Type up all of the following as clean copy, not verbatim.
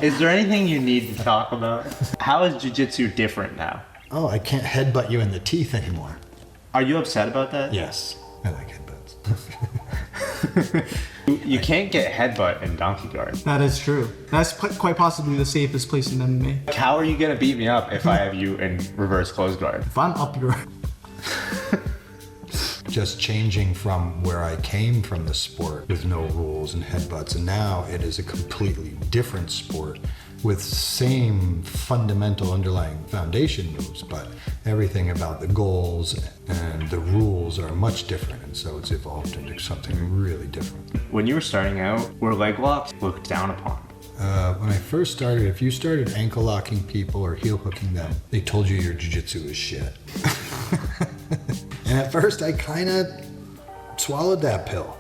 Is there anything you need to talk about? How is jiu-jitsu different now? Oh, I can't headbutt you in the teeth anymore. Are you upset about that? Yes, I like headbutts. You can't get headbutt in donkey guard. That is true. That's quite possibly the safest place in MMA. How are you gonna beat me up if I have you in reverse close guard? If I'm up your... Just changing from where I came from the sport with no rules and headbutts, and now it is a completely different sport with same fundamental underlying foundation moves, but everything about the goals and the rules are much different, and so it's evolved into something really different. When you were starting out, were leg locks looked down upon? When I first started, if you started ankle locking people or heel hooking them, they told you your jiu-jitsu is shit. And at first I kind of swallowed that pill.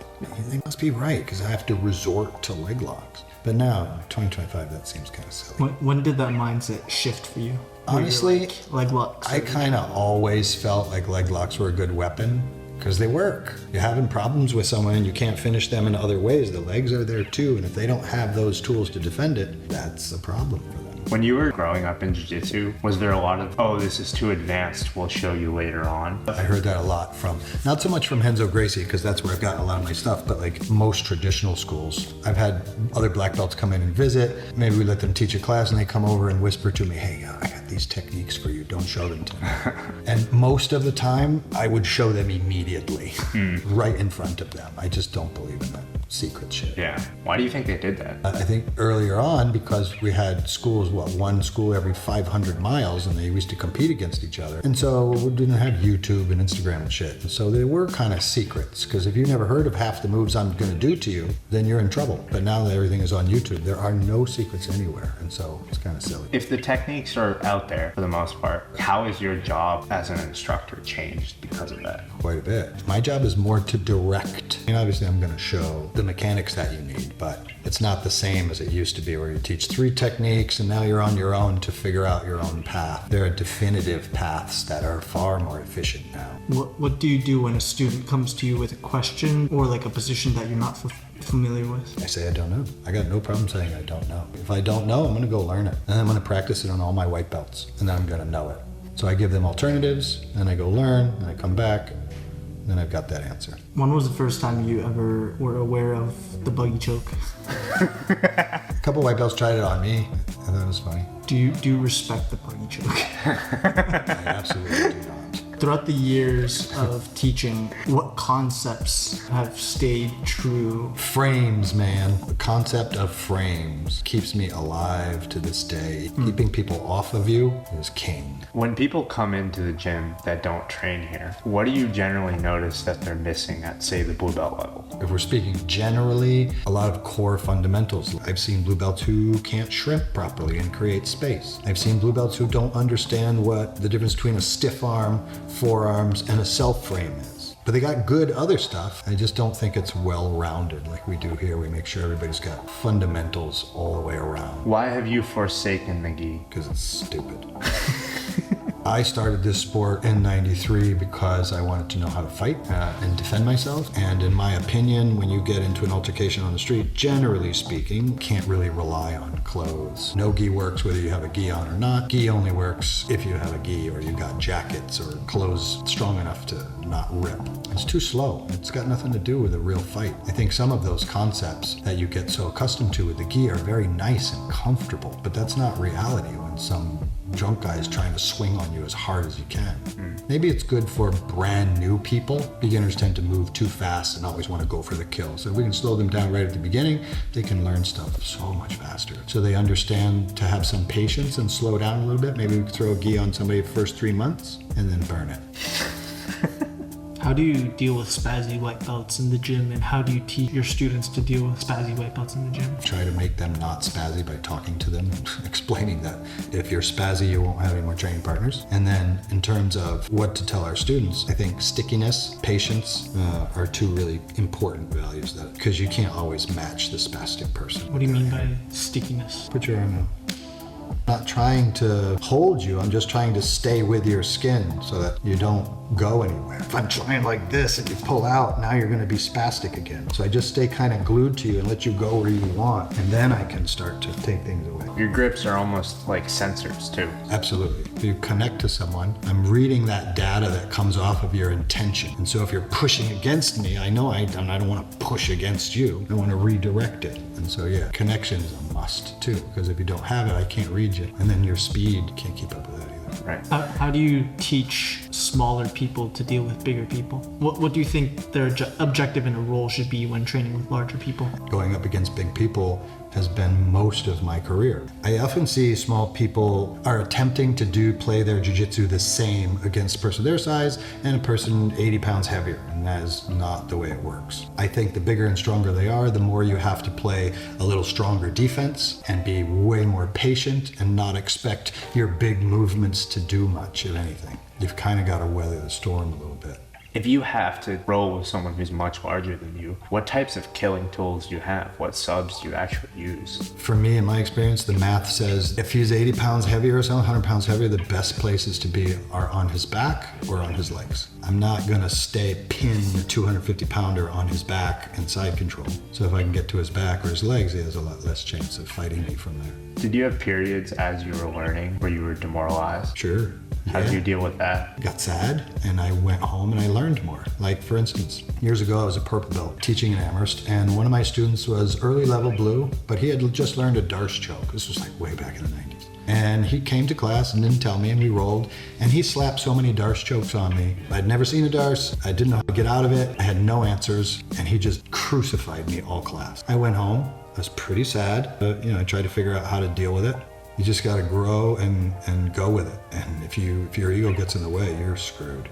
They must be right, because I have to resort to leg locks. But now, 2025, that seems kind of silly. When did that mindset shift for you? Honestly, like, leg locks. I kind of always felt like leg locks were a good weapon because they work. You're having problems with someone and you can't finish them in other ways. The legs are there too, and if they don't have those tools to defend it, that's a problem for them. When you were growing up in jiu-jitsu, was there a lot of, oh, this is too advanced, we'll show you later on? I heard that a lot from, not so much from Renzo Gracie, because that's where I've gotten a lot of my stuff, but like most traditional schools. I've had other black belts come in and visit. Maybe we let them teach a class and they come over and whisper to me, hey, I got these techniques for you, don't show them to me. And most of the time, I would show them immediately, right in front of them. I just don't believe in that secret shit. Yeah. Why do you think they did that? I think earlier on, because we had schools, one school every 500 miles, and they used to compete against each other. And so we didn't have YouTube and Instagram and shit. And so they were kind of secrets, because if you never heard of half the moves I'm going to do to you, then you're in trouble. But now that everything is on YouTube, there are no secrets anywhere. And so it's kind of silly. If the techniques are out there for the most part, how is your job as an instructor changed because of that? Quite a bit. My job is more to direct. And obviously I'm going to show the mechanics that you need, but it's not the same as it used to be, where you teach 3 techniques and now you're on your own to figure out your own path. There are definitive paths that are far more efficient now. What do you do when a student comes to you with a question or like a position that you're not familiar with? I say I don't know. I got no problem saying I don't know. If I don't know, I'm going to go learn it. And I'm going to practice it on all my white belts. And then I'm going to know it. So I give them alternatives, and I go learn, and I come back, and then I've got that answer. When was the first time you ever were aware of the buggy choke? A couple white belts tried it on me. I thought it was funny. Do you respect the buggy choke? I absolutely do not. Throughout the years of teaching, what concepts have stayed true? Frames, man. The concept of frames keeps me alive to this day. Keeping people off of you is king. When people come into the gym that don't train here, what do you generally notice that they're missing at, say, the blue belt level? If we're speaking generally, a lot of core fundamentals. I've seen blue belts who can't shrimp properly and create space. I've seen blue belts who don't understand what the difference between a stiff arm, forearms, and a self frame is. But they got good other stuff. I just don't think it's well-rounded like we do here. We make sure everybody's got fundamentals all the way around. Why have you forsaken the gi? Because it's stupid. I started this sport in '93 because I wanted to know how to fight and defend myself. And in my opinion, when you get into an altercation on the street, generally speaking, can't really rely on clothes. No gi works whether you have a gi on or not. Gi only works if you have a gi or you got jackets or clothes strong enough to not rip. It's too slow. It's got nothing to do with a real fight. I think some of those concepts that you get so accustomed to with the gi are very nice and comfortable, but that's not reality when some drunk guy is trying to swing on you as hard as you can. Maybe it's good for brand new people. Beginners tend to move too fast and always want to go for the kill. So if we can slow them down right at the beginning, they can learn stuff so much faster. So they understand to have some patience and slow down a little bit. Maybe we could throw a gi on somebody the first 3 months and then burn it. How do you deal with spazzy white belts in the gym, and how do you teach your students to deal with spazzy white belts in the gym? Try to make them not spazzy by talking to them and explaining that if you're spazzy, you won't have any more training partners. And then in terms of what to tell our students, I think stickiness, patience are 2 really important values, that because you can't always match the spastic person. What do you mean by stickiness? Put your arm out. I'm not trying to hold you, I'm just trying to stay with your skin so that you don't go anywhere. If I'm trying like this and you pull out, now you're gonna be spastic again. So I just stay kind of glued to you and let you go where you want, and then I can start to take things away. Your grips are almost like sensors too. Absolutely. If you connect to someone, I'm reading that data that comes off of your intention. And so if you're pushing against me, I know I don't want to push against you. I want to redirect it. And so yeah, connection is a must too, because if you don't have it, I can't read you. And then your speed can't keep up with that either. Right. How do you teach smaller people to deal with bigger people? What do you think their objective in a role should be when training with larger people? Going up against big people has been most of my career. I often see small people are attempting to play their jiu-jitsu the same against a person their size and a person 80 pounds heavier, and that is not the way it works. I think the bigger and stronger they are, the more you have to play a little stronger defense and be way more patient and not expect your big movements to do much of anything. You've kind of got to weather the storm a little bit. If you have to roll with someone who's much larger than you, what types of killing tools do you have? What subs do you actually use? For me, in my experience, the math says if he's 80 pounds heavier or something, 100 pounds heavier, the best places to be are on his back or on his legs. I'm not gonna pin a 250 pounder on his back and side control. So if I can get to his back or his legs, he has a lot less chance of fighting me from there. Did you have periods as you were learning where you were demoralized? Sure. How did you deal with that? Got sad and I went home and I learned more. Like for instance, years ago I was a purple belt teaching in Amherst, and one of my students was early level blue, but he had just learned a Darce choke. This was like way back in the 90s. And he came to class and didn't tell me, and we rolled, and he slapped so many Darce chokes on me. I'd never seen a Darce, I didn't know how to get out of it, I had no answers, and he just crucified me all class. I went home, I was pretty sad, but I tried to figure out how to deal with it. You just got to grow and go with it. And if your ego gets in the way, you're screwed.